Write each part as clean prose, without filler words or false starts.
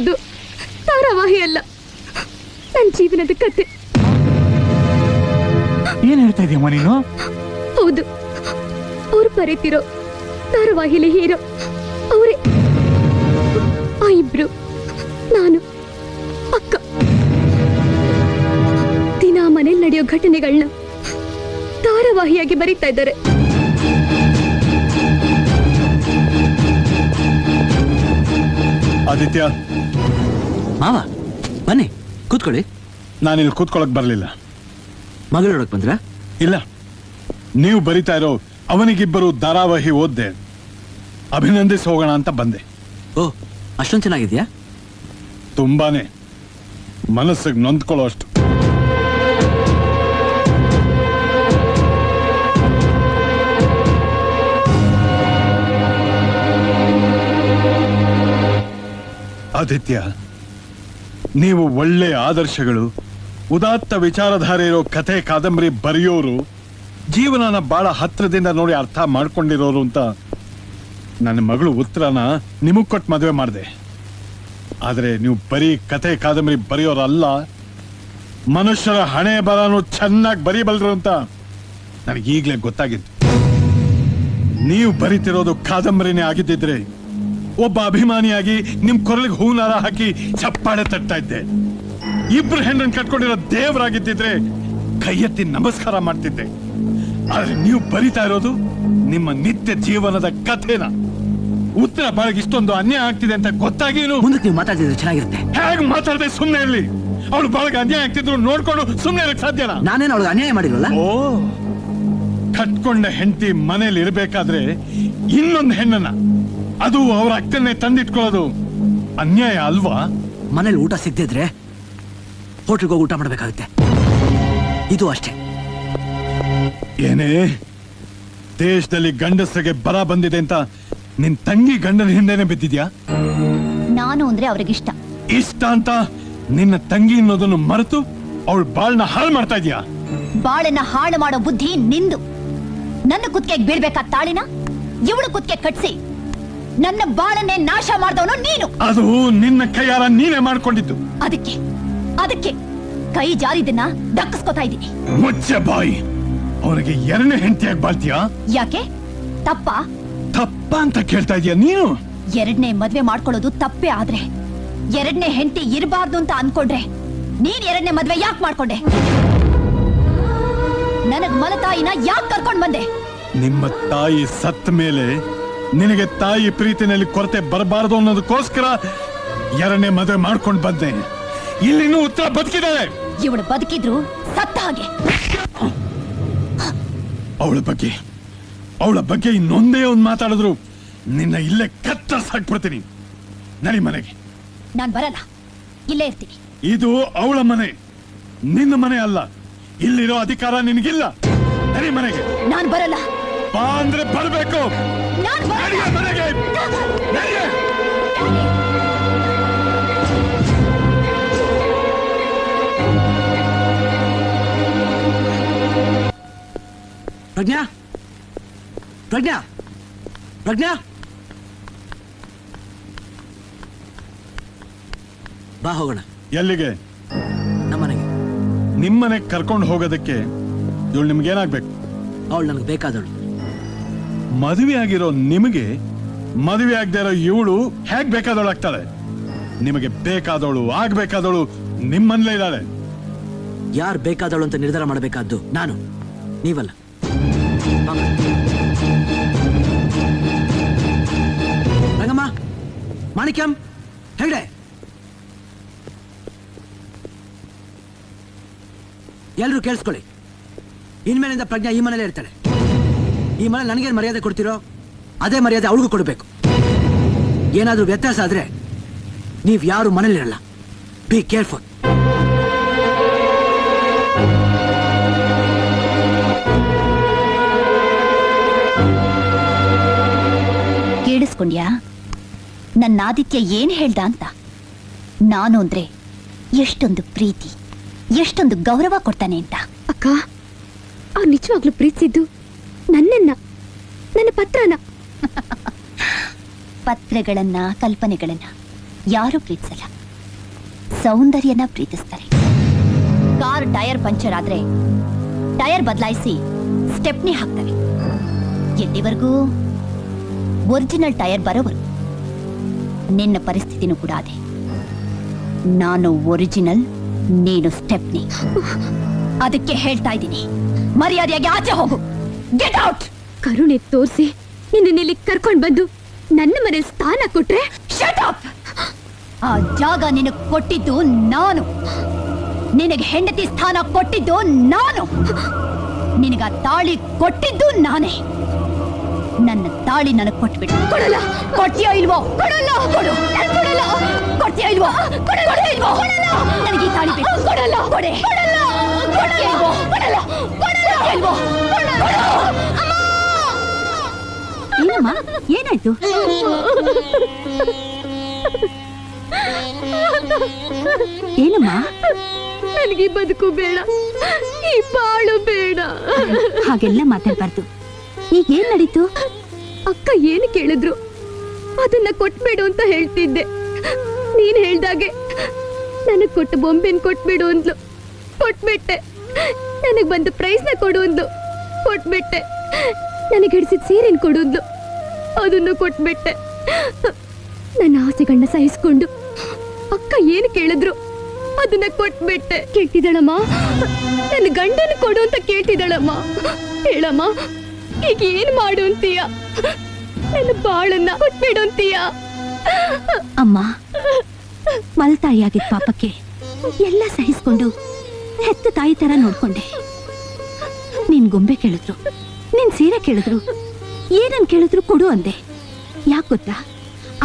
ಇರೋದು ಧಾರಾವಾಹಿ ಅಲ್ಲ, ನನ್ನ ಜೀವನದ ಕತೆ. ಏನ್ ಹೇಳ್ತಾ ಇದೀಯಮ್ಮ ನೀನು? ಹೌದು, ಅವ್ರು ಬರೀತಿರೋ ಧಾರಾವಾಹಿಲಿ ಹೀರೋ ಅವರೇ. ಆ ಇಬ್ರು ನಾನು, ಅಕ್ಕ, ದಿನ ಮನೇಲಿ ನಡೆಯೋ ಘಟನೆಗಳನ್ನ ಧಾರಾವಾಹಿಯಾಗಿ ಬರೀತಾ ಇದ್ದಾರೆ. ಆದಿತ್ಯ, ಮಾವ ಬನ್ನಿ ಕೂತ್ಕೊಳ್ಳಿ. ನಾನಿಲ್ಲಿ ಕೂತ್ಕೊಳ್ಳಕ್ ಬರ್ಲಿಲ್ಲ. ಮಗಳು ನೋಡಕ್ ಬಂದ್ರ? ಇಲ್ಲ, ನೀವು ಬರಿತಾ ಇರೋ ಅವನಿಗಿಬ್ಬರು ಧಾರಾವಾಹಿ ಓದ್ದೆ, ಅಭಿನಂದಿಸಿ ಹೋಗೋಣ ಅಂತ ಬಂದೆ. ಓ, ಅಷ್ಟೊಂದು ಚೆನ್ನಾಗಿದ್ಯಾ? ತುಂಬಾನೇ, ಮನಸ್ಸಿಗೆ ನೊಂದ್ಕೊಳ್ಳೋ ಅಷ್ಟು. ಆದಿತ್ಯ, ನೀವು ಒಳ್ಳೆ ಆದರ್ಶಗಳು, ಉದಾತ್ತ ವಿಚಾರಧಾರೆ ಇರೋ ಕಥೆ ಕಾದಂಬರಿ ಬರೆಯೋರು, ಜೀವನನ ಬಹಳ ಹತ್ರದಿಂದ ನೋಡಿ ಅರ್ಥ ಮಾಡ್ಕೊಂಡಿರೋರು ಅಂತ ನನ್ನ ಮಗಳು ಉತ್ತರನ ನಿಮಗ್ ಕೊಟ್ಟು ಮದುವೆ ಮಾಡಿದೆ. ಆದ್ರೆ ನೀವು ಬರೀ ಕಥೆ ಕಾದಂಬರಿ ಬರೆಯೋರಲ್ಲ, ಮನುಷ್ಯರ ಹಣೆ ಬರನು ಚೆನ್ನಾಗಿ ಬರೀಬಲ್ರು ಅಂತ ನನಗೀಗ್ಲೇ ಗೊತ್ತಾಗಿತ್ತು. ನೀವು ಬರೀತಿರೋದು ಕಾದಂಬರಿನೇ ಆಗಿದ್ದಿದ್ರೆ ಒಬ್ಬ ಅಭಿಮಾನಿಯಾಗಿ ನಿಮ್ ಕೊರಳಿಗೆ ಹೂನಾರ ಹಾಕಿ ಚಪ್ಪಾಳೆ ತಟ್ತಾ ಇದ್ದೆ. ಇಬ್ರು ಹೆಣ್ಣನ್ನು ಕಟ್ಕೊಂಡಿರೋ ದೇವರಾಗಿದ್ದಿದ್ರೆ ಕೈ ಎತ್ತಿ ನಮಸ್ಕಾರ ಮಾಡ್ತಿದ್ದೆ. ಆದ್ರೆ ನೀವು ಬರಿತಾ ಇರೋದು ನಿಮ್ಮ ನಿತ್ಯ ಜೀವನದ ಕಥೆನ. ಉತ್ತರ ಬಾಳಗೆ ಇಷ್ಟೊಂದು ಅನ್ಯಾಯ ಆಗ್ತಿದೆ ಅಂತ ಗೊತ್ತಾಗಿ ಮುಂದಕ್ಕೆ ನೀವು ಮಾತಾಡಿದ್ರೆ ಚೆನ್ನಾಗಿರುತ್ತೆ. ಹೇಗೆ ಮಾತಾಡದೆ ಸುಮ್ಮನೆ ಇರ್ಲಿ? ಅವಳು ಬಾಳಗೆ ಅನ್ಯಾಯ ಆಗ್ತಿದ್ರು ನೋಡ್ಕೊಂಡು ಸುಮ್ಮನೆ ಇರಕ್ ಸಾಧ್ಯನಾ? ನಾನೇನು ಅವಳಿಗೆ ಅನ್ಯಾಯ ಮಾಡಿರಲ್ಲ. ಓ, ಕಟ್ಕೊಂಡ ಹೆಂಡತಿ ಮನೇಲಿ ಇರ್ಬೇಕಾದ್ರೆ ಇನ್ನೊಂದು ಹೆಣ್ಣನ್ನ, ಅದು ಅವರ ಅಕ್ಕನ್ನೇ ತಂದಿಟ್ಕೊಳ್ಳೋದು ಅನ್ಯಾಯ ಅಲ್ವಾ? ಮನೇಲಿ ಊಟ ಸಿಗದಿದ್ರೆ ಹೋಟ್ಲಿಗೆ ಹೋಗಿ ಊಟ ಮಾಡ್ಬೇಕಾಗುತ್ತೆ. ಇದು ಅಷ್ಟೇ. ಏನೇ, ದೇಶದಲ್ಲಿ ಗಂಡಸರಿಗೆ ಬರ ಬಂದಿದೆ ಅಂತ ನಿನ್ ತಂಗಿ ಗಂಡನ ಹಿಂದೆನೆ ಬಿದ್ದಿದ್ಯಾ? ನಾನು ಅಂದ್ರೆ ಅವ್ರಿಗಿಷ್ಟ. ಇಷ್ಟ ಅಂತ ನಿನ್ನ ತಂಗಿ ಅನ್ನೋದನ್ನು ಮರೆತು ಅವಳು ಬಾಳ್ನ ಹಾಳು ಮಾಡ್ತಾ ಇದ್ಯಾ? ಬಾಳನ್ನ ಹಾಳು ಮಾಡೋ ಬುದ್ಧಿ ನಿಂದು. ನನ್ನ ಕುತ್ತಿಗೆಗೆ ಬೀಳ್ಬೇಕಾದ ತಾಳಿನ ಇವಳು ಕುತ್ತಿಗೆ ಕಟ್ಸಿ ನನ್ನ ಬಾಳನ್ನೇ ನಾಶ ಮಾಡಿದವನು ನೀನು. ಅದು ನಿನ್ನ ಕೈಯಾರ ನೀನೇ ಮಾಡ್ಕೊಂಡಿದ್ದು. ಅದಕ್ಕೆ ಕೈ ಜಾರಿದನ್ನ ದಕ್ಕಿಸ್ಕೊತಾ ಇದ್ದೀನಿ. ಮುಚ್ಚೆ ಬಾಯಿ. ಅವನಿಗೆ ಎರಡನೇ ಹೆಂಡತಿಯಾಗಿ ಬಾಳ್ತೀಯಾ? ಯಾಕೆ? ತಪ್ಪ ಅಂತ ಕೇಳ್ತಾ ಇದೀಯ ನೀನು? ಎರಡನೇ ಮದ್ವೆ ಮಾಡ್ಕೊಳ್ಳೋದು ತಪ್ಪೇ ಆದ್ರೆ ಎರಡನೇ ಹೆಂಡತಿ ಇರಬಾರ್ದು ಅಂತ ಅನ್ಕೊಂಡ್ರೆ ನೀನ್ ಎರಡನೇ ಮದ್ವೆ ಯಾಕೆ ಮಾಡ್ಕೊಂಡೆ? ನನಗ್ ಮಲತಾಯಿನ ಯಾಕೆ ಕರ್ಕೊಂಡ್ ಬಂದೆ? ನಿಮ್ಮ ತಾಯಿ ಸತ್ತ ಮೇಲೆ ನಿನಗೆ ತಾಯಿ ಪ್ರೀತಿನಲ್ಲಿ ಕೊರತೆ ಬರಬಾರದು ಅನ್ನೋದಕ್ಕೋಸ್ಕರ ಎರಡನೇ ಮದುವೆ ಮಾಡ್ಕೊಂಡು ಬಂದೆ. ಇಲ್ಲಿನೂ ಉತ್ತರ ಬದುಕಿದ್ದಾಳೆ. ಇವಳು ಬದುಕಿದ್ರು ಸತ್ತ ಹಾಗೆ. ಅವಳ ಬಗ್ಗೆ ಇನ್ನೊಂದೇ ಒಂದು ಮಾತಾಡಿದ್ರು ನಿನ್ನ ಇಲ್ಲೇ ಕತ್ತರಿಸಾಕ್ಬಿಡ್ತೀನಿ. ನಡಿ ಮನೆಗೆ. ನಾನ್ ಬರಲ್ಲ, ಇಲ್ಲೇ ಇರ್ತೀನಿ. ಇದು ಅವಳ ಮನೆ, ನಿನ್ನ ಮನೆ ಅಲ್ಲ. ಇಲ್ಲಿರೋ ಅಧಿಕಾರ ನಿನಗಿಲ್ಲ. ನಡಿ ಮನೆಗೆ. ನಾನ್ ಬರಲ್ಲ. ಬಾ ಅಂದ್ರೆ ಬರ್ಬೇಕು. ನಾನ್ ಬರಲ್ಲ. ಮನೆಗೆ ನಡಿಯೇ. ಪ್ರಜ್ಞಾ, ಪ್ರಜ್ಞಾ, ಪ್ರಜ್ಞಾ, ಬಾ ಹೋಗೋಣ. ಎಲ್ಲಿಗೆ? ನಮ್ಮನೆಗೆ. ನಿಮ್ಮನೆಗೆ ಕರ್ಕೊಂಡು ಹೋಗೋದಕ್ಕೆ ಇವಳು ನಿಮ್ಗೇನಾಗ್ಬೇಕು? ಅವಳು ನನಗೆ ಬೇಕಾದವಳು. ಮದುವೆ ಆಗಿರೋ ನಿಮಗೆ ಮದುವೆ ಆಗದೆ ಇರೋ ಇವಳು ಹೇಗ್ ಬೇಕಾದವಳು ಆಗ್ತಾಳೆ? ನಿಮಗೆ ಬೇಕಾದವಳು ಆಗ್ಬೇಕಾದವಳು ನಿಮ್ಮಲ್ಲೇ ಇದ್ದಾಳೆ. ಯಾರು ಬೇಕಾದವಳು ಅಂತ ನಿರ್ಧಾರ ಮಾಡಬೇಕಾದ್ದು ನಾನು, ನೀವಲ್ಲ. ರಂಗಮ್ಮ, ಮಾಣಿಕ್ಯಂ, ಹೆಗ್ಡೆ, ಎಲ್ರು ಕೇಳಿಸ್ಕೊಳ್ಳಿ. ಇನ್ಮೇಲಿಂದ ಪ್ರಜ್ಞಾ ಈ ಮನೇಲಿ ಇರ್ತಾಳೆ. ಈ ಮನೆ ನನಗೇನು ಮರ್ಯಾದೆ ಕೊಡ್ತಿರೋ ಅದೇ ಮರ್ಯಾದೆ ಅವಳಿಗೂ ಕೊಡಬೇಕು. ಏನಾದ್ರೂ ವ್ಯತ್ಯಾಸ ಆದ್ರೆ ನೀವ್ ಯಾರು ಮನೇಲಿರಲ್ಲ. Be careful. ಕೇಳಿಸ್ಕೊಂಡ್ಯಾ ನನ್ನ ಆದಿತ್ಯ ಏನ್ ಹೇಳ್ದ ಅಂತ? ನಾನು ಅಂದ್ರೆ ಎಷ್ಟೊಂದು ಪ್ರೀತಿ, ಎಷ್ಟೊಂದು ಗೌರವ ಕೊಡ್ತಾನೆ ಅಂತ. ಅಕ್ಕ, ಅವ್ರು ನಿಜವಾಗ್ಲೂ ಪ್ರೀತಿಸಿದ್ದು ನನ್ನ ಪತ್ರನ. ಪತ್ರಗಳನ್ನ, ಕಲ್ಪನೆಗಳನ್ನ ಯಾರು ಪ್ರೀತಿಸಲ್ಲ, ಸೌಂದರ್ಯನ ಪ್ರೀತಿಸ್ತಾರೆ. ಕಾರ್ ಟೈರ್ ಪಂಚರ್ ಆದ್ರೆ ಟೈರ್ ಬದಲಾಯಿಸಿ ಸ್ಟೆಪ್ನಿ ಹಾಕ್ತಾರೆ. ಎಲ್ಲಿವರೆಗೂ ಒರಿಜಿನಲ್ ಟೈರ್ ಬರೋವರೆಗೂ. ನಿನ್ನ ಪರಿಸ್ಥಿತಿನೂ ಕೂಡ ಅದೇ. ನಾನು ಒರಿಜಿನಲ್, ನೀನು ಸ್ಟೆಪ್ನಿ. ಅದಕ್ಕೆ ಹೇಳ್ತಾ ಇದ್ದೀನಿ, ಮರ್ಯಾದೆಯಾಗಿ ಆಚೆ ಹೋಗು. Get out. ಕರುಣೆ ತೋರಿಸಿ ನಿನ್ನ ಕರ್ಕೊಂಡ್ ಬಂದು ನನ್ನ ಮನೇಲಿ ಸ್ಥಾನ ಕೊಟ್ರೆ ಶಟ್ ಅಪ್. ಆ ಜಾಗ ನಿನಗೆ ಕೊಟ್ಟಿದ್ದು ನಾನು, ನಿನಗೆ ಹೆಂಡತಿ ಸ್ಥಾನ ಕೊಟ್ಟಿದ್ದು ನಾನು, ನಿನಗ ತಾಳಿ ಕೊಟ್ಟಿದ್ದು ನಾನೇ. ನನ್ನ ತಾಳಿ ನನಗೆ ಕೊಟ್ಬಿಡು. ಕೊಡಲ್ಲ. ಕೊಡ್ತೀಯೋ ಇಲ್ವೋ? ಕೊಡಲ್ಲ. ಕೊಡು. ನಾನು ಕೊಡಲ್ಲ. ಕೊಡ್ತೀಯೋ ಇಲ್ವೋ? ಕೊಡಲ್ಲ. ಇಲ್ವೋ? ಕೊಡಲ್ಲ. ನನಗೆ ಈ ತಾಳಿ ಬೇಕು. ಕೊಡಲ್ಲ. ಕೊಡೆ. ಕೊಡಲ್ಲ. ಕೊಡ್ತೀಯೋ ಇಲ್ವೋ? ಕೊಡಲ್ಲ. ಕೊಡಲ್ಲ. ಇಲ್ವೋ? ಕೊಡಲ್ಲ. ಏನಮ್ಮ, ಏನಾಯ್ತು? ಏನಮ್ಮ? ನನಗೆ ಬದುಕು ಬೇಡ, ಈ ಬಾಳು ಬೇಡ. ಹಾಗೆಲ್ಲ ಮಾತಾಡ್ಬಾರ್ದು. ಈಗ ಏನ್ ನಡೀತು? ಅಕ್ಕ ಏನು ಕೇಳಿದ್ರು ಅದನ್ನ ಕೊಟ್ಬೇಡು ಅಂತ ಹೇಳ್ತಿದ್ದೆ. ನೀನ್ ಹೇಳ್ದಾಗೆ ನನಗ್ ಕೊಟ್ಟು ಬೊಂಬೆನ್ ಕೊಟ್ಬಿಡು ಅಂದ್ಲು, ಕೊಟ್ಬಿಟ್ಟೆ. ನನಗ್ ಬಂದ ಪ್ರೈಸ್ ನ ಕೊಡು ಅಂದ್ಲು, ಕೊಟ್ಬಿಟ್ಟೆ. ನನಗೆ ಹಿಡಿಸಿದ ಸೀರೆನ್ ಕೊಡು ಅಂದ್ಲು, ಅದನ್ನು ಕೊಟ್ಬಿಟ್ಟೆ. ನನ್ನ ಆಸೆಗಳನ್ನ ಸಹಿಸ್ಕೊಂಡು ಅಕ್ಕ ಏನು ಕೇಳಿದ್ರು ಅದನ್ನ ಕೊಟ್ಬಿಟ್ಟೆ. ಕೇಳ್ತಿದ್ದಾಳಮ್ಮ, ನನ್ನ ಗಂಡನ ಕೊಡು ಅಂತ ಕೇಳ್ತಿದ್ದಾಳಮ್ಮ. ಹೇಳಮ್ಮ, ಈಗ ಏನ್ ಮಾಡು ಅಂತೀಯ? ನನ್ನ ಬಾಳನ್ನ ಕೊಟ್ಬಿಡು ಅಂತೀಯ? ಅಮ್ಮ, ಮಲ್ತಾಯಿಯಾಗಿದ್ದ ಪಾಪಕ್ಕೆ ಎಲ್ಲ ಸಹಿಸ್ಕೊಂಡು ಹೆತ್ತ ತಾಯಿ ತರ ನೋಡ್ಕೊಂಡೆ. ನಿನ್ ಗೊಂಬೆ ಕೇಳಿದ್ರು, ನಿನ್ ಸೀರೆ ಕೇಳಿದ್ರು, ಏನನ್ ಕೇಳಿದ್ರು ಕೊಡು ಅಂದೆ. ಯಾಕೆ ಗೊತ್ತಾ?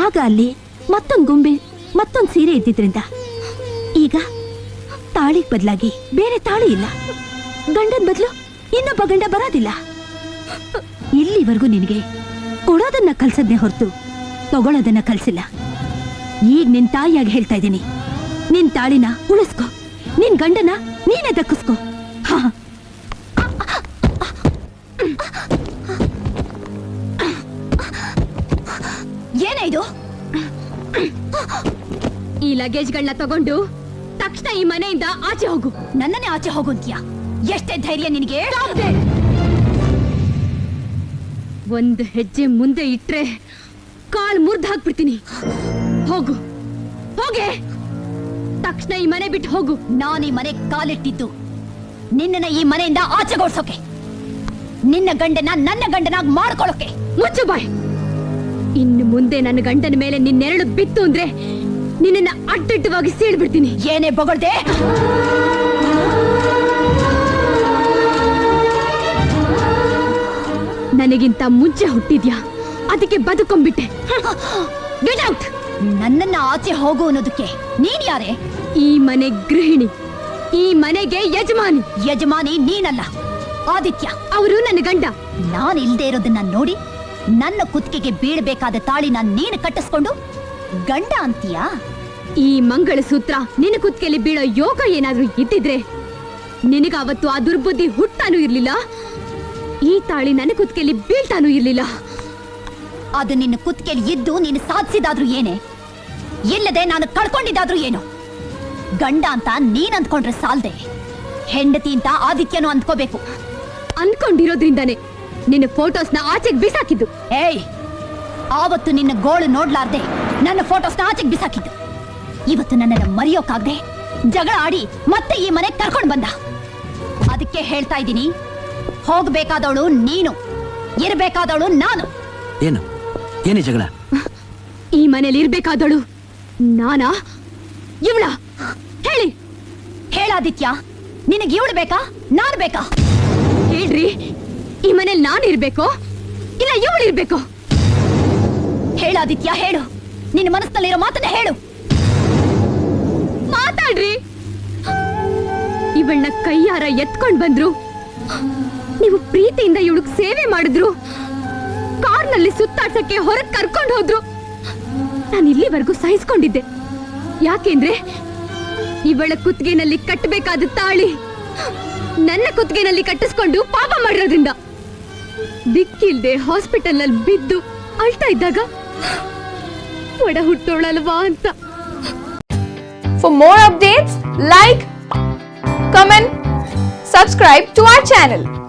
ಆಗ ಅಲ್ಲಿ ಮತ್ತೊಂದ್ ಗೊಂಬೆ, ಮತ್ತೊಂದ್ ಸೀರೆ ಇದ್ದಿದ್ರಿಂದ ಈಗ ತಾಳಿಗ್ ಬದಲಾಗಿ ಬೇರೆ ತಾಳಿ ಇಲ್ಲ. ಗಂಡನ್ ಬದಲು ಇನ್ನೊಬ್ಬ ಗಂಡ ಬರೋದಿಲ್ಲ. ಇಲ್ಲಿವರೆಗೂ ನಿನಗೆ ಕೊಡೋದನ್ನ ಕಲ್ಸದ್ನೇ ಹೊರತು ತಗೊಳ್ಳೋದನ್ನ ಕಲ್ಸಿಲ್ಲ. ಈಗ ನಿನ್ ತಾಯಿಯಾಗಿ ಹೇಳ್ತಾ ಇದ್ದೀನಿ, ನಿನ್ ತಾಳಿನ ಉಳಿಸ್ಕೊ, ನಿನ್ ಗಂಡನ ನೀನೇ ದಕ್ಕಿಸ್ಕೊ. ಹಾ, ಏನೇ ಇದು? ಈ ಲಗೇಜ್ಗಳನ್ನ ತಗೊಂಡು ತಕ್ಷಣ ಈ ಮನೆಯಿಂದ ಆಚೆ ಹೋಗು. ನನ್ನನ್ನೇ ಆಚೆ ಹೋಗು ಅಂತೀಯ? ಎಷ್ಟೇ ಧೈರ್ಯ ನಿನಗೆ? ಒಂದು ಹೆಜ್ಜೆ ಮುಂದೆ ಇಟ್ರೆ ಕಾಲ್ ಮುರ್ದು ಹಾಕ್ಬಿಡ್ತೀನಿ. ಹೋಗು, ಹೋಗೆ, ತಕ್ಷಣ ಈ ಮನೆ ಬಿಟ್ಟು ಹೋಗು. ನಾನು ಈ ಮನೆ ಕಾಲಿಟ್ಟಿದ್ದು ನಿನ್ನನ್ನ ಈ ಮನೆಯಿಂದ ಆಚೆಗೋಡ್ಸೋಕೆ, ನಿನ್ನ ಗಂಡನ ನನ್ನ ಗಂಡನಾಗಿ ಮಾಡ್ಕೊಳ್ಳೋಕೆ. ಮುಚ್ಚು ಬಾಯ್. ಇನ್ನು ಮುಂದೆ ನನ್ನ ಗಂಡನ ಮೇಲೆ ನಿನ್ನೆರಳು ಬಿತ್ತು ಅಂದ್ರೆ ನಿನ್ನನ್ನ ಅಡ್ಡಡ್ಡವಾಗಿ ಸೀಳ್ಬಿಡ್ತೀನಿ. ಏನೇ ಬೊಗಳ್ದೆ? ನನಗಿಂತ ಮುಂಚೆ ಹುಟ್ಟಿದ್ಯಾ, ಅದಕ್ಕೆ ಬದುಕೊಂಡ್ಬಿಟ್ಟೆ. Get out. ನನ್ನನ್ನ ಆಚೆ ಹೋಗು ಅನ್ನೋದಕ್ಕೆ ನೀನ್ ಯಾರೇ? ಈ ಮನೆ ಗೃಹಿಣಿ, ಈ ಮನೆಗೆ ಯಜಮಾನಿ. ಯಜಮಾನಿ ನೀನಲ್ಲ, ಆದಿತ್ಯ. ಅವರು ನನ್ನ ಗಂಡ. ನಾನು ಇಲ್ದೇ ಇರೋದನ್ನ ನೋಡಿ ನನ್ನ ಕುತ್ತಿಗೆಗೆ ಬೀಳ್ಬೇಕಾದ ತಾಳಿನ ನೀನು ಕಟ್ಟಿಸ್ಕೊಂಡು ಗಂಡ ಅಂತೀಯಾ? ಈ ಮಂಗಳಸೂತ್ರ ನಿನ್ನ ಕುತ್ತಿಗೆಯಲ್ಲಿ ಬೀಳೋ ಯೋಗ ಏನಾದ್ರೂ ಇದ್ದಿದ್ರೆ ನಿನಗ ಅವತ್ತು ಆ ದುರ್ಬುದ್ಧಿ ಹುಟ್ಟಾನೂ ಇರ್ಲಿಲ್ಲ, ಈ ತಾಳಿ ನನ್ನ ಕುತ್ತಿಗೆಯಲ್ಲಿ ಬೀಳ್ತಾನೂ ಇರ್ಲಿಲ್ಲ. ಅದು ನಿನ್ನ ಕುತ್ತಿಗೆಯಲ್ಲಿ ಇದ್ದು ನೀನು ಸಾಧಿಸಿದಾದ್ರೂ ಏನೇ, ಇಲ್ಲದೆ ನಾನು ಕಳ್ಕೊಂಡಿದ್ದಾದ್ರೂ ಏನು? ಗಂಡ ಅಂತ ನೀನ್ ಅಂದ್ಕೊಂಡ್ರೆ ಸಾಲ್ದೆ, ಹೆಂಡತಿ ಅಂತ ಆದಿತ್ಯನೂ ಅಂದ್ಕೋಬೇಕು. ಅನ್ಕೊಂಡಿರೋದ್ರಿಂದಾನೆ ನಿನ್ನ ಫೋಟೋಸ್ನ ಆಚೆಗೆ ಬಿಸಾಕಿದ್ದು. ಏಯ್, ಆವತ್ತು ನಿನ್ನ ಗೋಳು ನೋಡ್ಲಾರ್ದೆ ನನ್ನ ಫೋಟೋಸ್ನ ಆಚೆಗೆ ಬಿಸಾಕಿದ್ದು. ಇವತ್ತು ನನ್ನನ್ನು ಮರೆಯೋಕಾಗ್ದೆ ಜಗಳ ಆಡಿ ಮತ್ತೆ ಈ ಮನೆಗೆ ಕರ್ಕೊಂಡು ಬಂದ. ಅದಕ್ಕೆ ಹೇಳ್ತಾ ಇದ್ದೀನಿ, ಹೋಗ್ಬೇಕಾದವಳು ನೀನು, ಇರ್ಬೇಕಾದವಳು ನಾನು. ಏನು ಏನೇ ಜಗಳ? ಈ ಮನೇಲಿ ಇರ್ಬೇಕಾದವಳು ನಾನಾ ಇವಳ? ಹೇಳಿ. ಹೇಳಾದಿತ್ಯ, ನಿನಗೆ ಇವಳು ಬೇಕಾ, ನಾನು ಬೇಕಾ? ಹೇಳ್ರಿ, ಈ ಮನೇಲಿ ನಾನು ಇರ್ಬೇಕೋ ಇಲ್ಲ ಇವಳು ಇರ್ಬೇಕೋ? ಹೇಳಾದಿತ್ಯ, ಹೇಳು. ನಿನ್ನ ಮನಸ್ಸಿನಲ್ಲಿರೋ ಮಾತನ್ನ ಹೇಳು. ಮಾತಾಡ್ರಿ. ಇವಳನ್ನ ಕೈಯಾರ ಎತ್ಕೊಂಡ್ ಬಂದ್ರು, ನೀವು ಪ್ರೀತಿಯಿಂದ ಇವಳಿಗೆ ಸೇವೆ ಮಾಡಿದ್ರು, ಕಾರ್ನಲ್ಲಿ ಸುತ್ತಾಡ್ಸಕ್ಕೆ ಹೊರಗೆ ಕರ್ಕೊಂಡು ಹೋದ್ರು. ನಾನು ಇಲ್ಲಿವರೆಗೂ ಸಹಿಸ್ಕೊಂಡಿದ್ದೆ. ಯಾಕೆಂದ್ರೆ ಇವಳ ಕುತ್ತಿಗೆನಲ್ಲಿ ಕಟ್ಟಬೇಕಾದ ತಾಳಿ ನನ್ನ ಕುತ್ತಿಗೆನಲ್ಲಿ ಕಟ್ಟಿಸ್ಕೊಂಡು ಪಾಪ ಮಾಡಿರೋದ್ರಿಂದ. ದಿಕ್ಕಿಲ್ದೆ ಹಾಸ್ಪಿಟಲ್ ನಲ್ಲಿ ಬಿದ್ದು ಅಳ್ತಾ ಇದ್ದಾಗ ಒಡ ಹುಟ್ಟೋಳಲ್ವಾ ಅಂತ. For more updates, like, comment, subscribe to our channel.